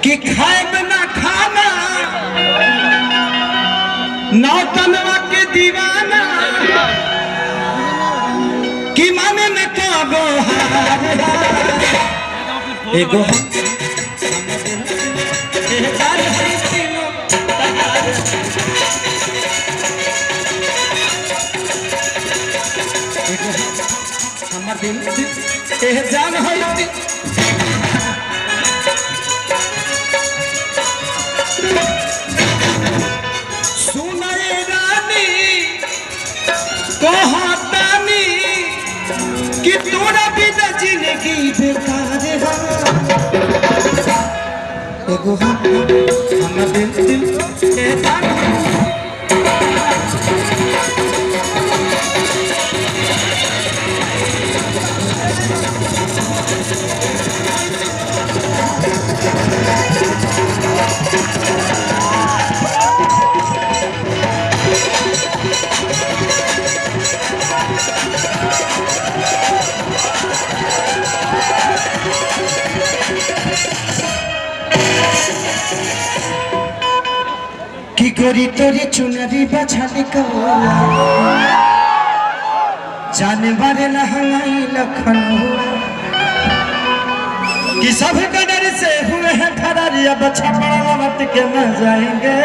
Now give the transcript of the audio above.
कि खाए बिना खाना नौतनवा के दीवाना कि माने न काबो एगो हमर दिल जान है कहतानी कि तोरा बिना जिंदगी बेकार है एगो हमर दिल के जान कि गोरी तोरी चुनरी बछाली कौला जाने बारे लहंगाई लखन कि सब कदर से हुए हैं फरारी अब छपड़ा मत के न जाएंगे